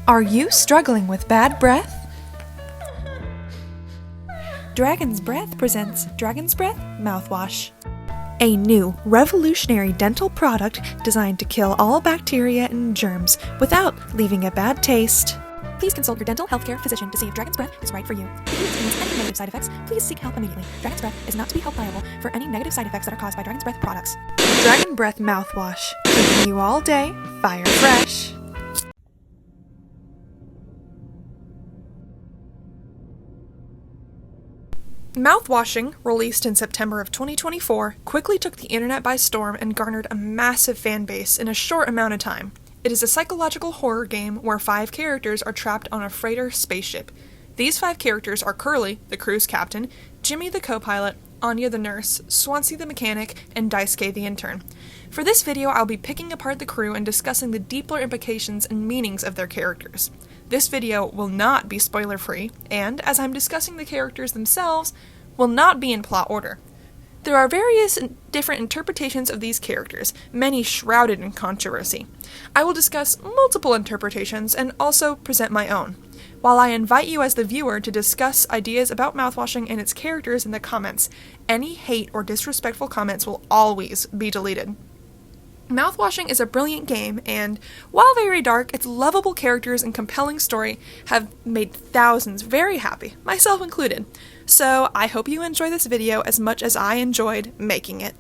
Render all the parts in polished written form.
Are you struggling with bad breath? Dragon's Breath presents Dragon's Breath Mouthwash, a new, revolutionary dental product designed to kill all bacteria and germs without leaving a bad taste. Please consult your dental healthcare physician to see if Dragon's Breath is right for you. If you experience any negative side effects, please seek help immediately. Dragon's Breath is not to be held liable for any negative side effects that are caused by Dragon's Breath products. Dragon Breath Mouthwash, keeping you all day fire fresh. Mouthwashing, released in September of 2024, quickly took the internet by storm and garnered a massive fan base in a short amount of time. It is a psychological horror game where 5 characters are trapped on a freighter spaceship. These 5 characters are Curly, the crew's captain, Jimmy the co-pilot, Anya the nurse, Swansea the mechanic, and Daisuke the intern. For this video, I'll be picking apart the crew and discussing the deeper implications and meanings of their characters. This video will not be spoiler-free, and, as I'm discussing the characters themselves, will not be in plot order. There are various different interpretations of these characters, many shrouded in controversy. I will discuss multiple interpretations and also present my own, while I invite you as the viewer to discuss ideas about mouthwashing and its characters in the comments. Any hate or disrespectful comments will always be deleted. Mouthwashing is a brilliant game, and while very dark, its lovable characters and compelling story have made thousands very happy, myself included. So I hope you enjoy this video as much as I enjoyed making it.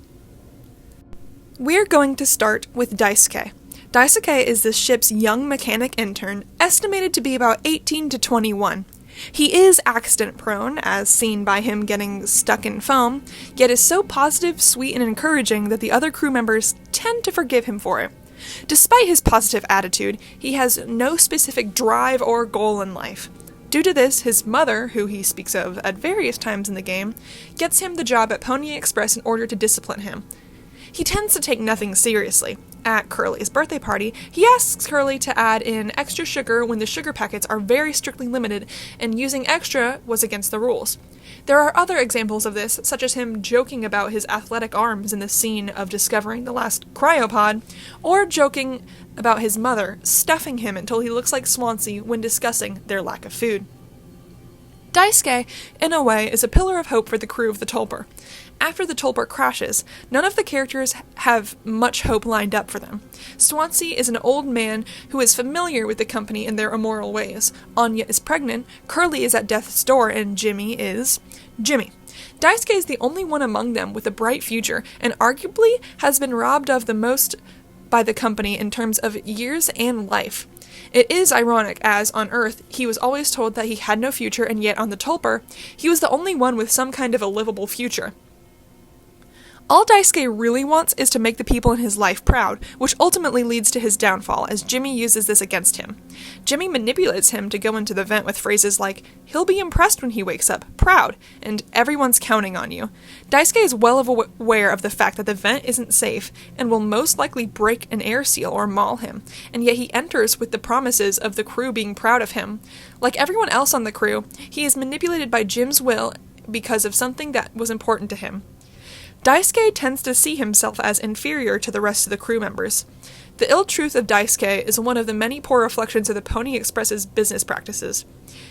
We're going to start with Daisuke. Daisuke is the ship's young mechanic intern, estimated to be about 18 to 21. He is accident-prone, as seen by him getting stuck in foam, yet is so positive, sweet, and encouraging that the other crew members tend to forgive him for it. Despite his positive attitude, he has no specific drive or goal in life. Due to this, his mother, who he speaks of at various times in the game, gets him the job at Pony Express in order to discipline him. He tends to take nothing seriously. At Curly's birthday party, he asks Curly to add in extra sugar when the sugar packets are very strictly limited, and using extra was against the rules. There are other examples of this, such as him joking about his athletic arms in the scene of discovering the last cryopod, or joking about his mother stuffing him until he looks like Swansea when discussing their lack of food. Daisuke, in a way, is a pillar of hope for the crew of the Tulpar. After the Tulpar crashes, none of the characters have much hope lined up for them. Swansea is an old man who is familiar with the company and their immoral ways. Anya is pregnant, Curly is at death's door, and Jimmy is Jimmy. Daisuke is the only one among them with a bright future, and arguably has been robbed of the most by the company in terms of years and life. It is ironic, as on Earth, he was always told that he had no future, and yet on the Tulpar, he was the only one with some kind of a livable future. All Daisuke really wants is to make the people in his life proud, which ultimately leads to his downfall, as Jimmy uses this against him. Jimmy manipulates him to go into the vent with phrases like, "He'll be impressed when he wakes up, proud," and "Everyone's counting on you." Daisuke is well aware of the fact that the vent isn't safe, and will most likely break an air seal or maul him, and yet he enters with the promises of the crew being proud of him. Like everyone else on the crew, he is manipulated by Jim's will because of something that was important to him. Daisuke tends to see himself as inferior to the rest of the crew members. The ill truth of Daisuke is one of the many poor reflections of the Pony Express's business practices.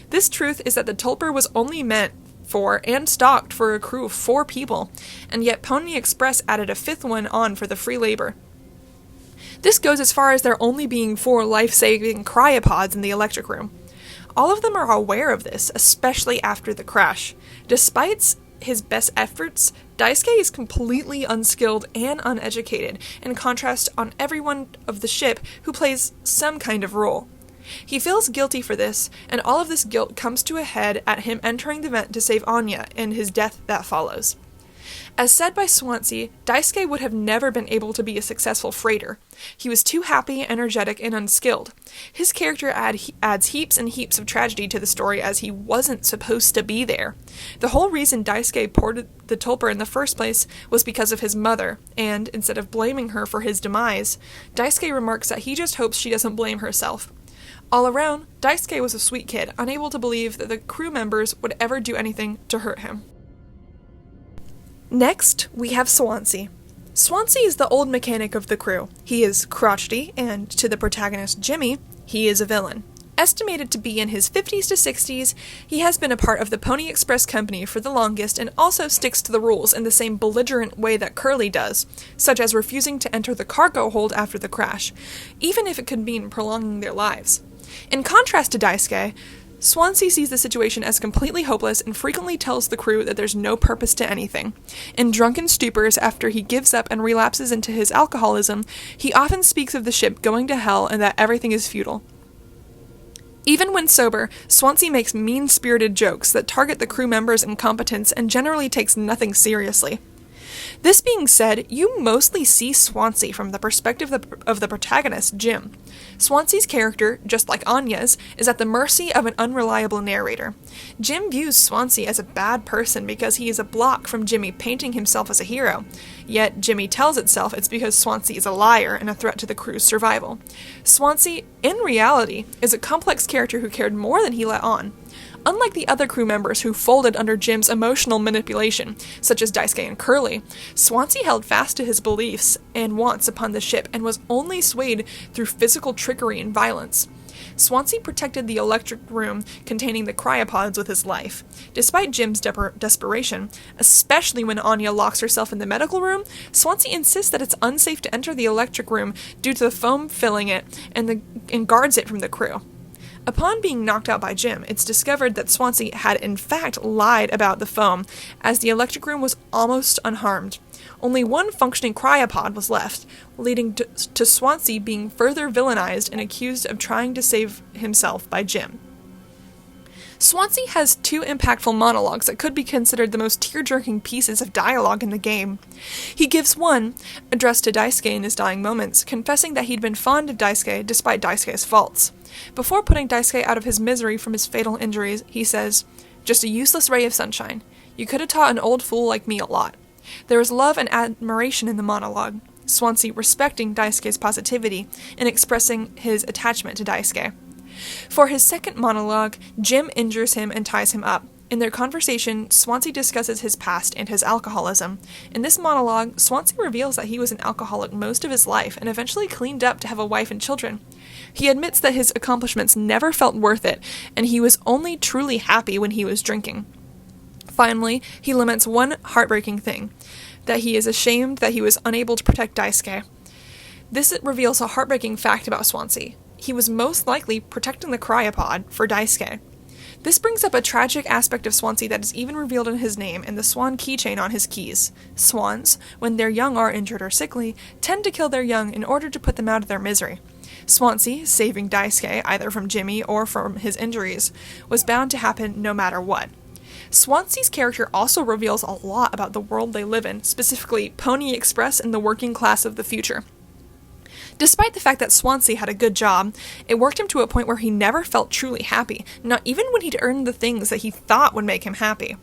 This truth is that the Tulpar was only meant for and stocked for a crew of 4 people, and yet Pony Express added a 5th one on for the free labor. This goes as far as there only being 4 life-saving cryopods in the electric room. All of them are aware of this, especially after the crash. Despite his best efforts, Daisuke is completely unskilled and uneducated, in contrast on everyone of the ship who plays some kind of role. He feels guilty for this, and all of this guilt comes to a head at him entering the vent to save Anya and his death that follows. As said by Swansea, Daisuke would have never been able to be a successful freighter. He was too happy, energetic, and unskilled. His character adds heaps and heaps of tragedy to the story, as he wasn't supposed to be there. The whole reason Daisuke boarded the Tulpar in the first place was because of his mother, and, instead of blaming her for his demise, Daisuke remarks that he just hopes she doesn't blame herself. All around, Daisuke was a sweet kid, unable to believe that the crew members would ever do anything to hurt him. Next, we have Swansea. Swansea is the old mechanic of the crew. He is crotchety, and to the protagonist Jimmy, he is a villain. Estimated to be in his 50s to 60s, he has been a part of the Pony Express company for the longest and also sticks to the rules in the same belligerent way that Curly does, such as refusing to enter the cargo hold after the crash, even if it could mean prolonging their lives. In contrast to Daisuke, Swansea sees the situation as completely hopeless and frequently tells the crew that there's no purpose to anything. In drunken stupors after he gives up and relapses into his alcoholism, he often speaks of the ship going to hell and that everything is futile. Even when sober, Swansea makes mean-spirited jokes that target the crew members' incompetence and generally takes nothing seriously. This being said, you mostly see Swansea from the perspective of the protagonist, Jim. Swansea's character, just like Anya's, is at the mercy of an unreliable narrator. Jim views Swansea as a bad person because he is a block from Jimmy painting himself as a hero, yet Jimmy tells itself it's because Swansea is a liar and a threat to the crew's survival. Swansea, in reality, is a complex character who cared more than he let on. Unlike the other crew members who folded under Jim's emotional manipulation, such as Daisuke and Curly, Swansea held fast to his beliefs and wants upon the ship and was only swayed through physical trickery and violence. Swansea protected the electric room containing the cryopods with his life. Despite Jim's desperation, especially when Anya locks herself in the medical room, Swansea insists that it's unsafe to enter the electric room due to the foam filling it and guards it from the crew. Upon being knocked out by Jim, it's discovered that Swansea had in fact lied about the foam, as the electric room was almost unharmed. Only one functioning cryopod was left, leading to Swansea being further villainized and accused of trying to save himself by Jim. Swansea has two impactful monologues that could be considered the most tear-jerking pieces of dialogue in the game. He gives one, addressed to Daisuke in his dying moments, confessing that he'd been fond of Daisuke despite Daisuke's faults. Before putting Daisuke out of his misery from his fatal injuries, he says, "Just a useless ray of sunshine. You could have taught an old fool like me a lot." There is love and admiration in the monologue, Swansea respecting Daisuke's positivity and expressing his attachment to Daisuke. For his second monologue, Jim injures him and ties him up. In their conversation, Swansea discusses his past and his alcoholism. In this monologue, Swansea reveals that he was an alcoholic most of his life and eventually cleaned up to have a wife and children. He admits that his accomplishments never felt worth it, and he was only truly happy when he was drinking. Finally, he laments one heartbreaking thing, that he is ashamed that he was unable to protect Daisuke. This reveals a heartbreaking fact about Swansea. He was most likely protecting the cryopod for Daisuke. This brings up a tragic aspect of Swansea that is even revealed in his name and the swan keychain on his keys. Swans, when their young are injured or sickly, tend to kill their young in order to put them out of their misery. Swansea, saving Daisuke either from Jimmy or from his injuries, was bound to happen no matter what. Swansea's character also reveals a lot about the world they live in, specifically Pony Express and the working class of the future. Despite the fact that Swansea had a good job, it worked him to a point where he never felt truly happy, not even when he'd earned the things that he thought would make him happy.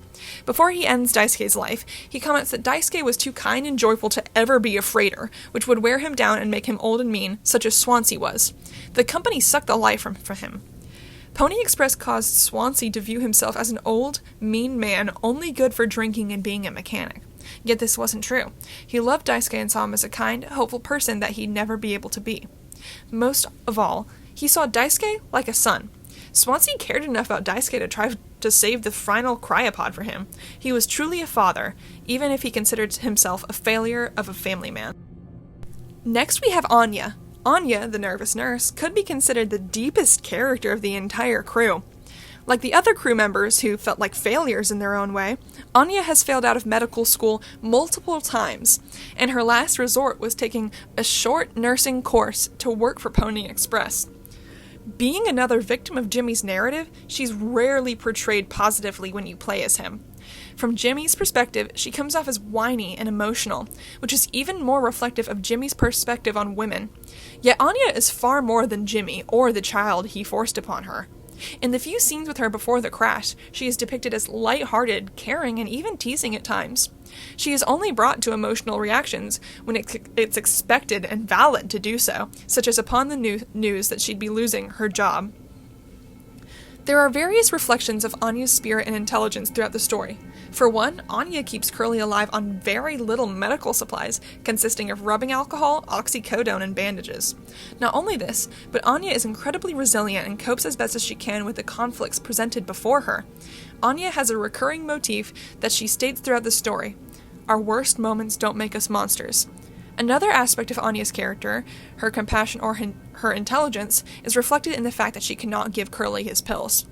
Before he ends Daisuke's life, he comments that Daisuke was too kind and joyful to ever be a freighter, which would wear him down and make him old and mean, such as Swansea was. The company sucked the life from him. Pony Express caused Swansea to view himself as an old, mean man only good for drinking and being a mechanic. Yet this wasn't true. He loved Daisuke and saw him as a kind, hopeful person that he'd never be able to be. Most of all, he saw Daisuke like a son. Swansea cared enough about Daisuke to try to save the final cryopod for him. He was truly a father, even if he considered himself a failure of a family man. Next we have Anya. Anya, the nervous nurse, could be considered the deepest character of the entire crew. Like the other crew members who felt like failures in their own way, Anya has failed out of medical school multiple times, and her last resort was taking a short nursing course to work for Pony Express. Being another victim of Jimmy's narrative, she's rarely portrayed positively when you play as him. From Jimmy's perspective, she comes off as whiny and emotional, which is even more reflective of Jimmy's perspective on women. Yet Anya is far more than Jimmy or the child he forced upon her. In the few scenes with her before the crash, she is depicted as light-hearted, caring, and even teasing at times. She is only brought to emotional reactions when it's expected and valid to do so, such as upon the news that she'd be losing her job. There are various reflections of Anya's spirit and intelligence throughout the story. For one, Anya keeps Curly alive on very little medical supplies, consisting of rubbing alcohol, oxycodone, and bandages. Not only this, but Anya is incredibly resilient and copes as best as she can with the conflicts presented before her. Anya has a recurring motif that she states throughout the story: "Our worst moments don't make us monsters." Another aspect of Anya's character, her compassion or her intelligence, is reflected in the fact that she cannot give Curly his pills.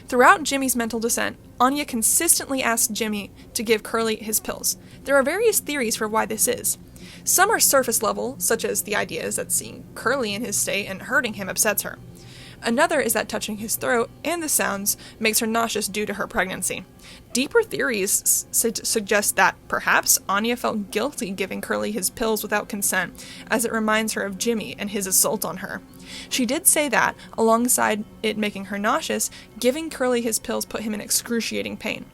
Throughout Jimmy's mental descent, Anya consistently asks Jimmy to give Curly his pills. There are various theories for why this is. Some are surface level, such as the idea is that seeing Curly in his state and hurting him upsets her. Another is that touching his throat and the sounds makes her nauseous due to her pregnancy. Deeper theories suggest that perhaps Anya felt guilty giving Curly his pills without consent, as it reminds her of Jimmy and his assault on her. She did say that, alongside it making her nauseous, giving Curly his pills put him in excruciating pain.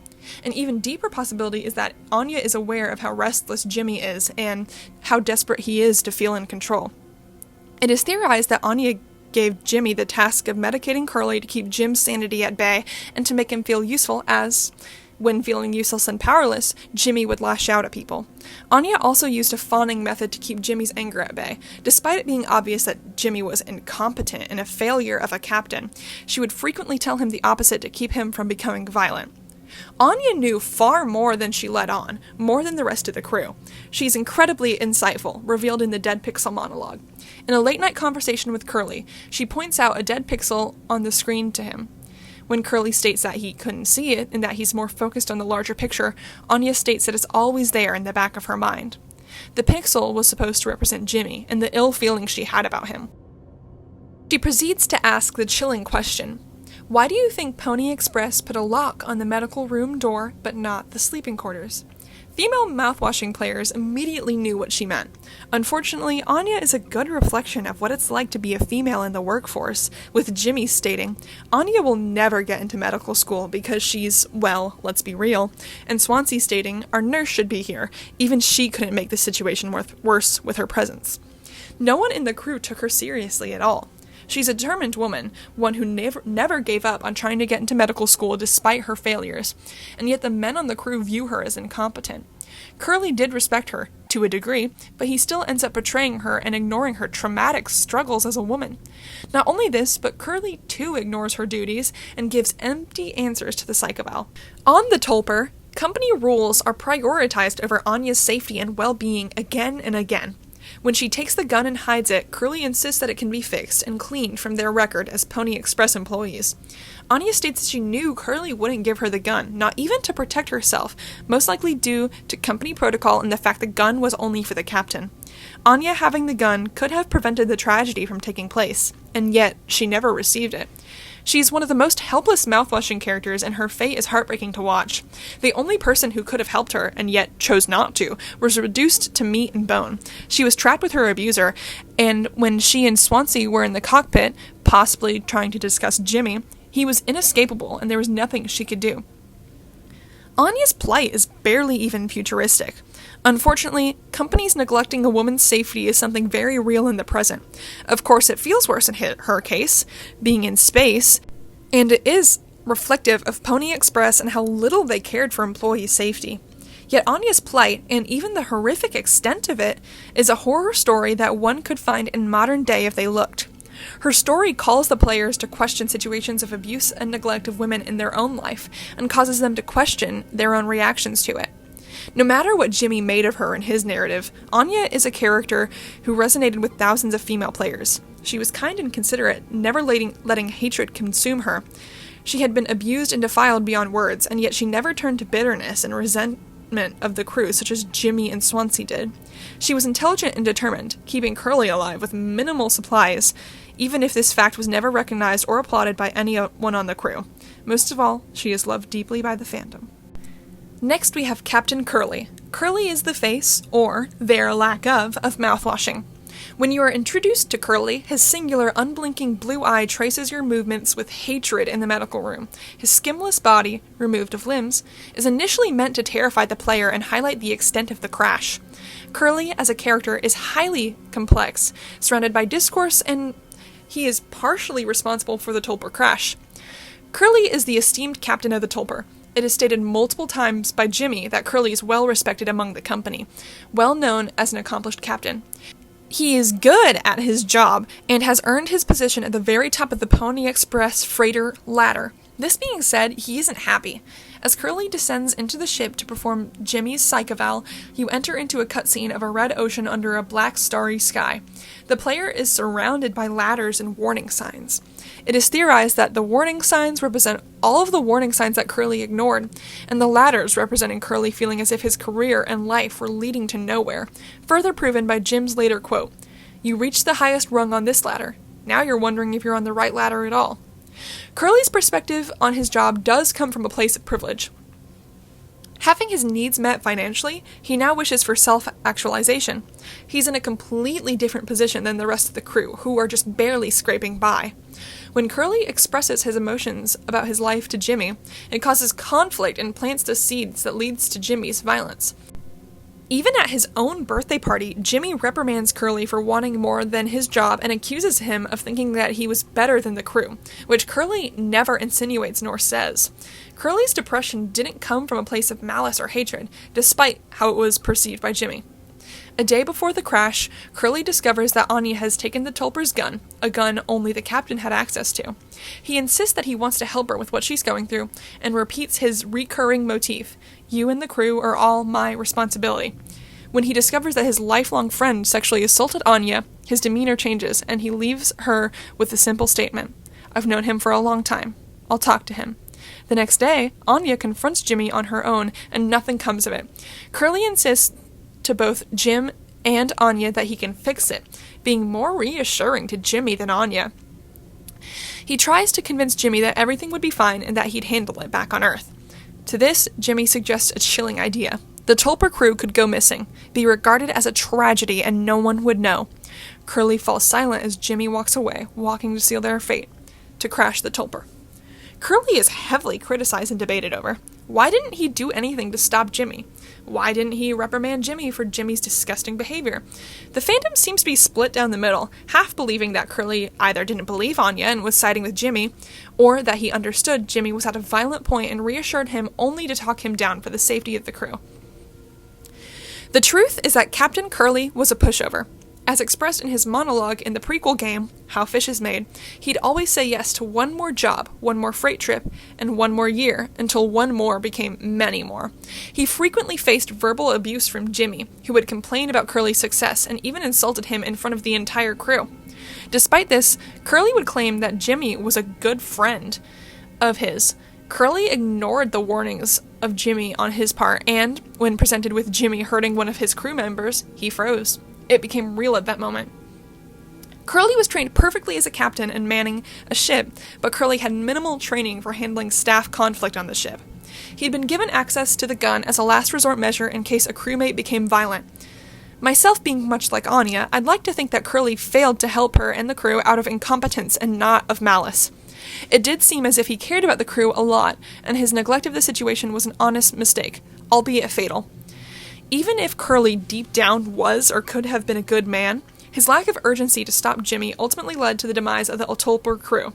An even deeper possibility is that Anya is aware of how restless Jimmy is and how desperate he is to feel in control. It is theorized that Anya gave Jimmy the task of medicating Curly to keep Jim's sanity at bay and to make him feel useful, as, when feeling useless and powerless, Jimmy would lash out at people. Anya also used a fawning method to keep Jimmy's anger at bay. Despite it being obvious that Jimmy was incompetent and a failure of a captain, she would frequently tell him the opposite to keep him from becoming violent. Anya knew far more than she let on, more than the rest of the crew. She's incredibly insightful, revealed in the dead pixel monologue. In a late-night conversation with Curly, she points out a dead pixel on the screen to him. When Curly states that he couldn't see it and that he's more focused on the larger picture, Anya states that it's always there in the back of her mind. The pixel was supposed to represent Jimmy and the ill feelings she had about him. She proceeds to ask the chilling question: why do you think Pony Express put a lock on the medical room door but not the sleeping quarters? Female mouthwashing players immediately knew what she meant. Unfortunately, Anya is a good reflection of what it's like to be a female in the workforce, with Jimmy stating, "Anya will never get into medical school because she's, well, let's be real," and Swansea stating, "Our nurse should be here. Even she couldn't make the situation worse with her presence." No one in the crew took her seriously at all. She's a determined woman, one who never gave up on trying to get into medical school despite her failures, and yet the men on the crew view her as incompetent. Curly did respect her, to a degree, but he still ends up betraying her and ignoring her traumatic struggles as a woman. Not only this, but Curly too ignores her duties and gives empty answers to the psychoval. On the Tulpar, company rules are prioritized over Anya's safety and well-being again and again. When she takes the gun and hides it, Curly insists that it can be fixed and cleaned from their record as Pony Express employees. Anya states that she knew Curly wouldn't give her the gun, not even to protect herself, most likely due to company protocol and the fact the gun was only for the captain. Anya having the gun could have prevented the tragedy from taking place, and yet she never received it. She's one of the most helpless mouthwashing characters, and her fate is heartbreaking to watch. The only person who could have helped her, and yet chose not to, was reduced to meat and bone. She was trapped with her abuser, and when she and Swansea were in the cockpit, possibly trying to discuss Jimmy, he was inescapable, and there was nothing she could do. Anya's plight is barely even futuristic. Unfortunately, companies neglecting a woman's safety is something very real in the present. Of course, it feels worse in her case, being in space, and it is reflective of Pony Express and how little they cared for employee safety. Yet Anya's plight, and even the horrific extent of it, is a horror story that one could find in modern day if they looked. Her story calls the players to question situations of abuse and neglect of women in their own life, and causes them to question their own reactions to it. No matter what Jimmy made of her in his narrative, Anya is a character who resonated with thousands of female players. She was kind and considerate, never letting hatred consume her. She had been abused and defiled beyond words, and yet she never turned to bitterness and resentment of the crew, such as Jimmy and Swansea did. She was intelligent and determined, keeping Curly alive with minimal supplies, even if this fact was never recognized or applauded by anyone on the crew. Most of all, she is loved deeply by the fandom. Next we have Captain Curly. Curly is the face, or their lack of mouthwashing. When you are introduced to Curly, his singular, unblinking blue eye traces your movements with hatred in the medical room. His skinless body, removed of limbs, is initially meant to terrify the player and highlight the extent of the crash. Curly, as a character, is highly complex, surrounded by discourse, and he is partially responsible for the Tulpar crash. Curly is the esteemed captain of the Tulpar. It is stated multiple times by Jimmy that Curly is well respected among the company, well known as an accomplished captain. He is good at his job and has earned his position at the very top of the Pony Express freighter ladder. This being said, he isn't happy. As Curly descends into the ship to perform Jimmy's psych eval, you enter into a cutscene of a red ocean under a black starry sky. The player is surrounded by ladders and warning signs. It is theorized that the warning signs represent all of the warning signs that Curly ignored, and the ladders representing Curly feeling as if his career and life were leading to nowhere, further proven by Jim's later quote, "You reached the highest rung on this ladder. Now you're wondering if you're on the right ladder at all." Curly's perspective on his job does come from a place of privilege. Having his needs met financially, he now wishes for self-actualization. He's in a completely different position than the rest of the crew, who are just barely scraping by. When Curly expresses his emotions about his life to Jimmy, it causes conflict and plants the seeds that leads to Jimmy's violence. Even at his own birthday party, Jimmy reprimands Curly for wanting more than his job and accuses him of thinking that he was better than the crew, which Curly never insinuates nor says. Curly's depression didn't come from a place of malice or hatred, despite how it was perceived by Jimmy. A day before the crash, Curly discovers that Anya has taken the Tulpar's gun, a gun only the captain had access to. He insists that he wants to help her with what she's going through, and repeats his recurring motif, "You and the crew are all my responsibility." When he discovers that his lifelong friend sexually assaulted Anya, his demeanor changes, and he leaves her with the simple statement, "I've known him for a long time. I'll talk to him." The next day, Anya confronts Jimmy on her own, and nothing comes of it. Curly insists to both Jim and Anya that he can fix it, being more reassuring to Jimmy than Anya. He tries to convince Jimmy that everything would be fine and that he'd handle it back on Earth. To this, Jimmy suggests a chilling idea. The Tulpar crew could go missing, be regarded as a tragedy, and no one would know. Curly falls silent as Jimmy walks away, walking to seal their fate, to crash the Tulpar. Curly is heavily criticized and debated over. Why didn't he do anything to stop Jimmy? Why didn't he reprimand Jimmy for Jimmy's disgusting behavior? The fandom seems to be split down the middle, half believing that Curly either didn't believe Anya and was siding with Jimmy, or that he understood Jimmy was at a violent point and reassured him only to talk him down for the safety of the crew. The truth is that Captain Curly was a pushover. As expressed in his monologue in the prequel game, How Fish is Made, he'd always say yes to one more job, one more freight trip, and one more year, until one more became many more. He frequently faced verbal abuse from Jimmy, who would complain about Curly's success and even insulted him in front of the entire crew. Despite this, Curly would claim that Jimmy was a good friend of his. Curly ignored the warnings of Jimmy on his part, and, when presented with Jimmy hurting one of his crew members, he froze. It became real at that moment. Curly was trained perfectly as a captain and manning a ship, but Curly had minimal training for handling staff conflict on the ship. He'd been given access to the gun as a last resort measure in case a crewmate became violent. Myself being much like Anya, I'd like to think that Curly failed to help her and the crew out of incompetence and not of malice. It did seem as if he cared about the crew a lot, and his neglect of the situation was an honest mistake, albeit fatal. Even if Curly deep down was or could have been a good man, his lack of urgency to stop Jimmy ultimately led to the demise of the Tulpar crew.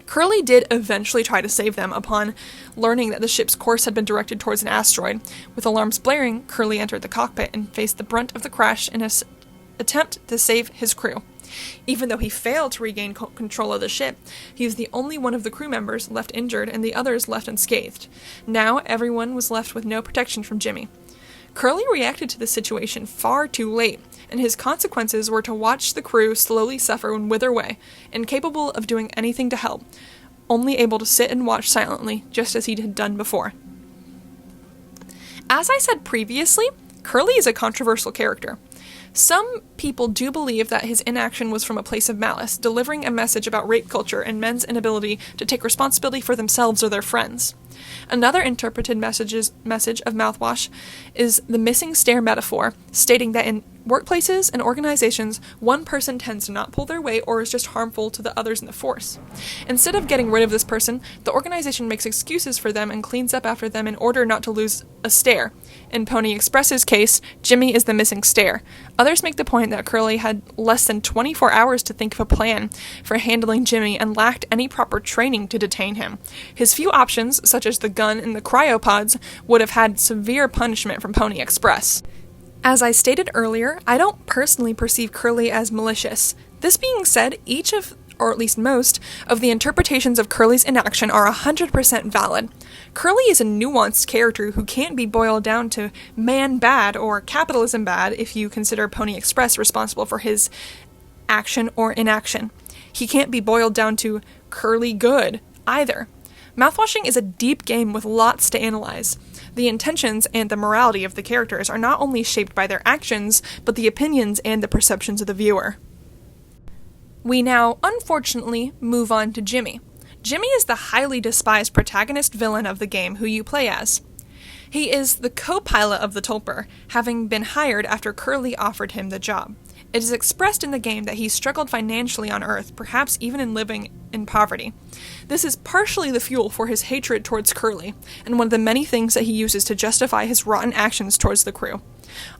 Curly did eventually try to save them upon learning that the ship's course had been directed towards an asteroid. With alarms blaring, Curly entered the cockpit and faced the brunt of the crash in an attempt to save his crew. Even though he failed to regain control of the ship, he was the only one of the crew members left injured and the others left unscathed. Now everyone was left with no protection from Jimmy. Curly reacted to the situation far too late, and his consequences were to watch the crew slowly suffer and wither away, incapable of doing anything to help, only able to sit and watch silently, just as he had done before. As I said previously, Curly is a controversial character. Some people do believe that his inaction was from a place of malice, delivering a message about rape culture and men's inability to take responsibility for themselves or their friends. Another interpreted message of Mouthwash is the missing stair metaphor, stating that in workplaces and organizations, one person tends to not pull their weight or is just harmful to the others in the force. Instead of getting rid of this person, the organization makes excuses for them and cleans up after them in order not to lose a stair. In Pony Express's case, Jimmy is the missing stair. Others make the point that Curly had less than 24 hours to think of a plan for handling Jimmy and lacked any proper training to detain him. His few options, such as the gun and the cryopods, would have had severe punishment from Pony Express. As I stated earlier, I don't personally perceive Curly as malicious. This being said, each of, or at least most, of the interpretations of Curly's inaction are 100% valid. Curly is a nuanced character who can't be boiled down to man bad or capitalism bad if you consider Pony Express responsible for his action or inaction. He can't be boiled down to Curly good either. Mouthwashing is a deep game with lots to analyze. The intentions and the morality of the characters are not only shaped by their actions, but the opinions and the perceptions of the viewer. We now, unfortunately, move on to Jimmy. Jimmy is the highly despised protagonist villain of the game who you play as. He is the co-pilot of the Tulpar, having been hired after Curly offered him the job. It is expressed in the game that he struggled financially on Earth, perhaps even in living in poverty. This is partially the fuel for his hatred towards Curly, and one of the many things that he uses to justify his rotten actions towards the crew.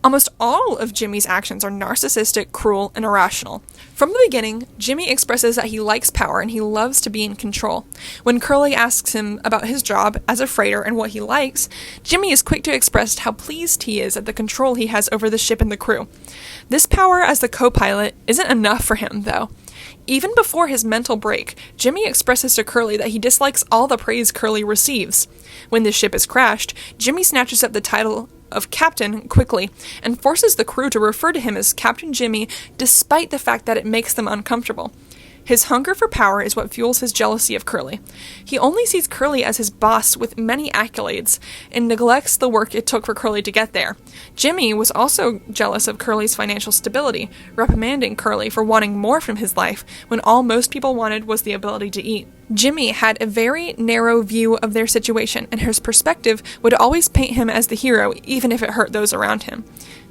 Almost all of Jimmy's actions are narcissistic, cruel, and irrational. From the beginning, Jimmy expresses that he likes power and he loves to be in control. When Curly asks him about his job as a freighter and what he likes, Jimmy is quick to express how pleased he is at the control he has over the ship and the crew. This power as the co-pilot isn't enough for him, though. Even before his mental break, Jimmy expresses to Curly that he dislikes all the praise Curly receives. When the ship is crashed, Jimmy snatches up the title of captain quickly and forces the crew to refer to him as Captain Jimmy despite the fact that it makes them uncomfortable. His hunger for power is what fuels his jealousy of Curly. He only sees Curly as his boss with many accolades and neglects the work it took for Curly to get there. Jimmy was also jealous of Curly's financial stability, reprimanding Curly for wanting more from his life when all most people wanted was the ability to eat. Jimmy had a very narrow view of their situation, and his perspective would always paint him as the hero, even if it hurt those around him.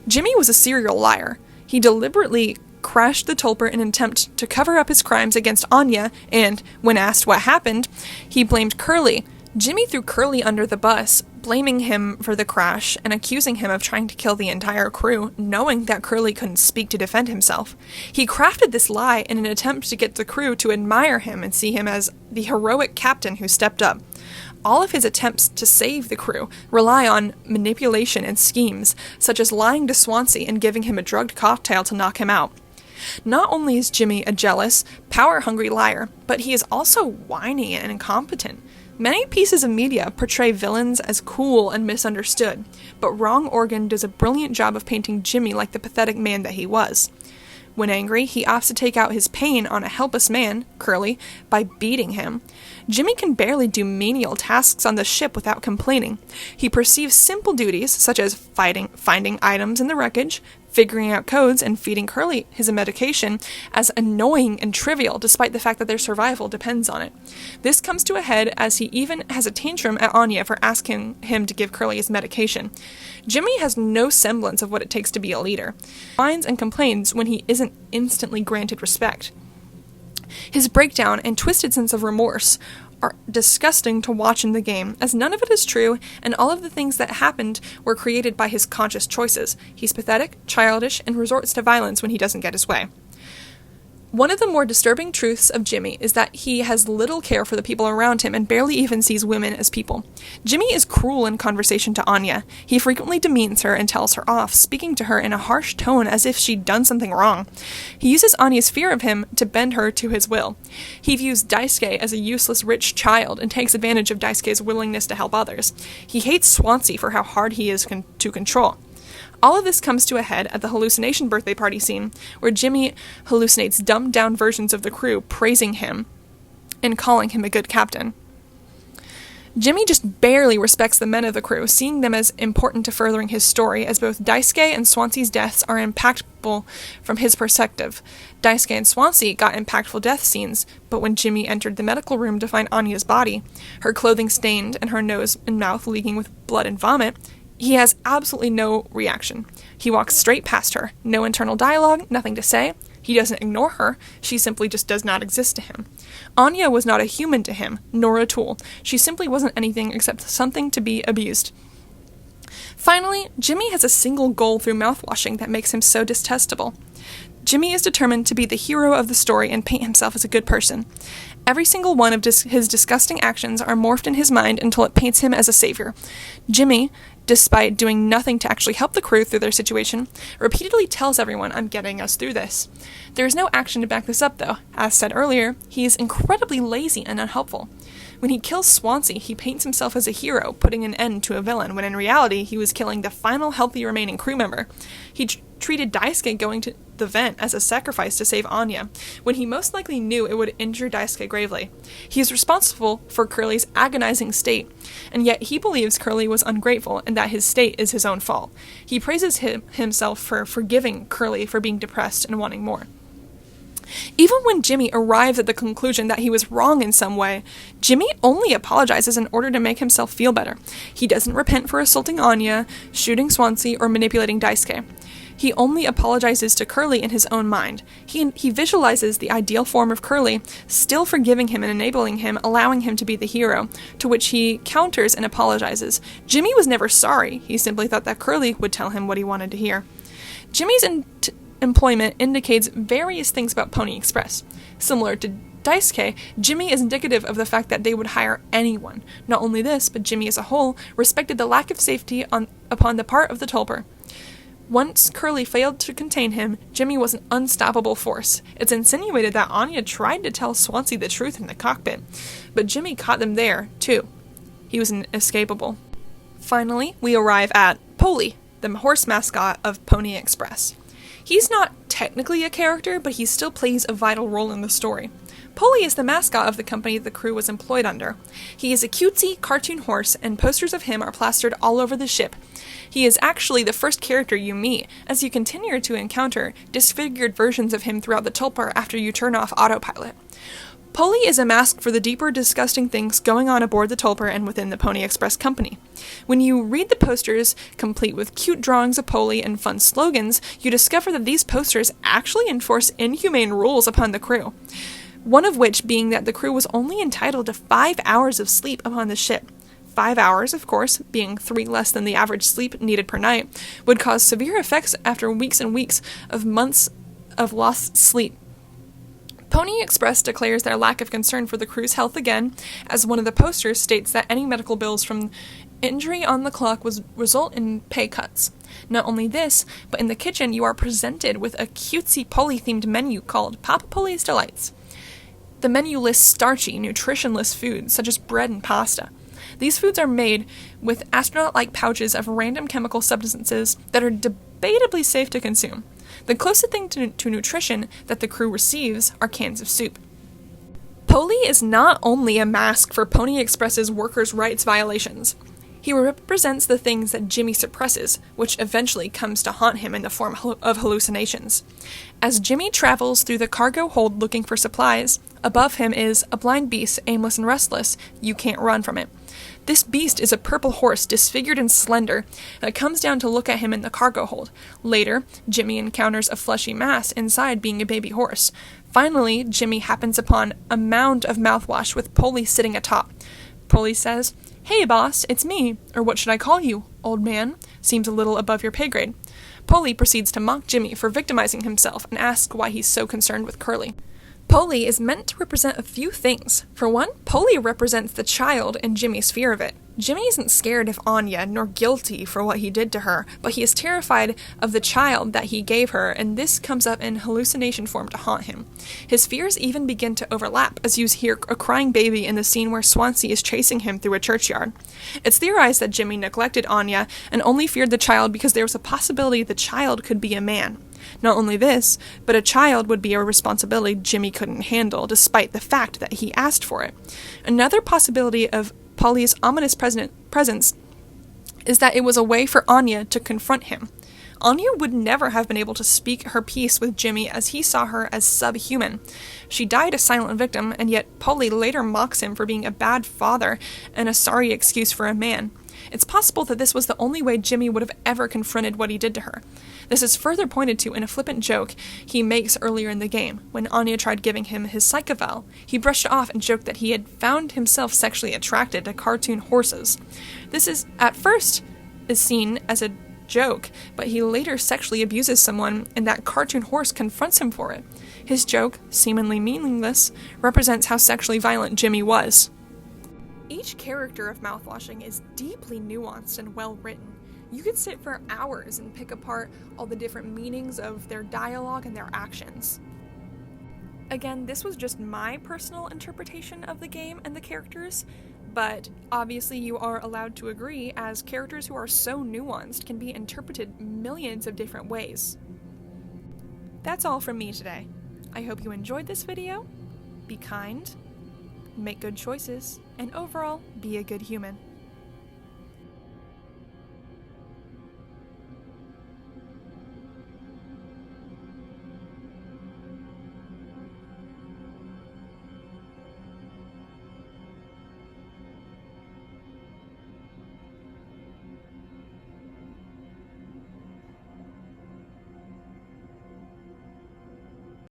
Jimmy was a serial liar. He deliberately crashed the Tulpar in an attempt to cover up his crimes against Anya, and, when asked what happened, he blamed Curly. Jimmy threw Curly under the bus, blaming him for the crash and accusing him of trying to kill the entire crew, knowing that Curly couldn't speak to defend himself. He crafted this lie in an attempt to get the crew to admire him and see him as the heroic captain who stepped up. All of his attempts to save the crew rely on manipulation and schemes, such as lying to Swansea and giving him a drugged cocktail to knock him out. Not only is Jimmy a jealous, power-hungry liar, but he is also whiny and incompetent. Many pieces of media portray villains as cool and misunderstood, but Wrong Organ does a brilliant job of painting Jimmy like the pathetic man that he was. When angry, he opts to take out his pain on a helpless man, Curly, by beating him. Jimmy can barely do menial tasks on the ship without complaining. He perceives simple duties, such as finding items in the wreckage, figuring out codes, and feeding Curly his medication, as annoying and trivial, despite the fact that their survival depends on it. This comes to a head as he even has a tantrum at Anya for asking him to give Curly his medication. Jimmy has no semblance of what it takes to be a leader. He whines and complains when he isn't instantly granted respect. His breakdown and twisted sense of remorse are disgusting to watch in the game, as none of it is true, and all of the things that happened were created by his conscious choices. He's pathetic, childish, and resorts to violence when he doesn't get his way. One of the more disturbing truths of Jimmy is that he has little care for the people around him and barely even sees women as people. Jimmy is cruel in conversation to Anya. He frequently demeans her and tells her off, speaking to her in a harsh tone as if she'd done something wrong. He uses Anya's fear of him to bend her to his will. He views Daisuke as a useless rich child and takes advantage of Daisuke's willingness to help others. He hates Swansea for how hard he is to control. All of this comes to a head at the hallucination birthday party scene, where Jimmy hallucinates dumbed-down versions of the crew praising him and calling him a good captain. Jimmy just barely respects the men of the crew, seeing them as important to furthering his story, as both Daisuke and Swansea's deaths are impactful from his perspective. Daisuke and Swansea got impactful death scenes, but when Jimmy entered the medical room to find Anya's body, her clothing stained and her nose and mouth leaking with blood and vomit, He has absolutely no reaction. He walks straight past her. No internal dialogue, nothing to say. He doesn't ignore her. She simply just does not exist to him. Anya was not a human to him, nor a tool. She simply wasn't anything except something to be abused. Finally, Jimmy has a single goal through mouthwashing that makes him so detestable. Jimmy is determined to be the hero of the story and paint himself as a good person. Every single one of his disgusting actions are morphed in his mind until it paints him as a savior. Jimmy, despite doing nothing to actually help the crew through their situation, repeatedly tells everyone, "I'm getting us through this." There is no action to back this up, though. As said earlier, he is incredibly lazy and unhelpful. When he kills Swansea, he paints himself as a hero, putting an end to a villain, when in reality he was killing the final healthy remaining crew member. He treated Daisuke going to the vent as a sacrifice to save Anya, when he most likely knew it would injure Daisuke gravely. He is responsible for Curly's agonizing state, and yet he believes Curly was ungrateful and that his state is his own fault. He praises himself for forgiving Curly for being depressed and wanting more. Even when Jimmy arrives at the conclusion that he was wrong in some way, Jimmy only apologizes in order to make himself feel better. He doesn't repent for assaulting Anya, shooting Swansea, or manipulating Daisuke. He only apologizes to Curly in his own mind. He visualizes the ideal form of Curly, still forgiving him and enabling him, allowing him to be the hero, to which he counters and apologizes. Jimmy was never sorry. He simply thought that Curly would tell him what he wanted to hear. Jimmy's employment indicates various things about Pony Express. Similar to Daisuke, Jimmy is indicative of the fact that they would hire anyone. Not only this, but Jimmy as a whole respected the lack of safety upon the part of the Tulpar. Once Curly failed to contain him, Jimmy was an unstoppable force. It's insinuated that Anya tried to tell Swansea the truth in the cockpit, but Jimmy caught them there, too. He was inescapable. Finally, we arrive at Polly, the horse mascot of Pony Express. He's not technically a character, but he still plays a vital role in the story. Polly is the mascot of the company the crew was employed under. He is a cutesy cartoon horse, and posters of him are plastered all over the ship. He is actually the first character you meet, as you continue to encounter disfigured versions of him throughout the Tulpar after you turn off autopilot. Polly is a mask for the deeper, disgusting things going on aboard the Tulpar and within the Pony Express company. When you read the posters, complete with cute drawings of Polly and fun slogans, you discover that these posters actually enforce inhumane rules upon the crew. One of which being that the crew was only entitled to 5 hours of sleep upon the ship. 5 hours, of course, being 3 less than the average sleep needed per night, would cause severe effects after weeks and weeks of months of lost sleep. Pony Express declares their lack of concern for the crew's health again, as one of the posters states that any medical bills from injury on the clock would result in pay cuts. Not only this, but in the kitchen you are presented with a cutesy Polly-themed menu called Papa Polly's Delights. The menu lists starchy, nutritionless foods such as bread and pasta. These foods are made with astronaut-like pouches of random chemical substances that are debatably safe to consume. The closest thing to nutrition that the crew receives are cans of soup. Polly is not only a mask for Pony Express's workers' rights violations. He represents the things that Jimmy suppresses, which eventually comes to haunt him in the form of hallucinations. As Jimmy travels through the cargo hold looking for supplies, above him is a blind beast, aimless and restless. You can't run from it. This beast is a purple horse, disfigured and slender, that comes down to look at him in the cargo hold. Later, Jimmy encounters a fleshy mass inside being a baby horse. Finally, Jimmy happens upon a mound of mouthwash with Polly sitting atop. Polly says, "Hey boss, it's me, or what should I call you, old man? Seems a little above your pay grade." Polly proceeds to mock Jimmy for victimizing himself and asks why he's so concerned with Curly. Polly is meant to represent a few things. For one, Polly represents the child and Jimmy's fear of it. Jimmy isn't scared of Anya, nor guilty for what he did to her, but he is terrified of the child that he gave her, and this comes up in hallucination form to haunt him. His fears even begin to overlap, as you hear a crying baby in the scene where Swansea is chasing him through a churchyard. It's theorized that Jimmy neglected Anya and only feared the child because there was a possibility the child could be a man. Not only this, but a child would be a responsibility Jimmy couldn't handle, despite the fact that he asked for it. Another possibility of Polly's ominous presence is that it was a way for Anya to confront him. Anya would never have been able to speak her piece with Jimmy, as he saw her as subhuman. She died a silent victim, and yet Polly later mocks him for being a bad father and a sorry excuse for a man. It's possible that this was the only way Jimmy would have ever confronted what he did to her. This is further pointed to in a flippant joke he makes earlier in the game. When Anya tried giving him his psychoval, he brushed it off and joked that he had found himself sexually attracted to cartoon horses. This is, at first, is seen as a joke, but he later sexually abuses someone, and that cartoon horse confronts him for it. His joke, seemingly meaningless, represents how sexually violent Jimmy was. Each character of Mouthwashing is deeply nuanced and well written. You could sit for hours and pick apart all the different meanings of their dialogue and their actions. Again, this was just my personal interpretation of the game and the characters, but obviously you are allowed to agree, as characters who are so nuanced can be interpreted millions of different ways. That's all from me today. I hope you enjoyed this video. Be kind, make good choices, and overall, be a good human.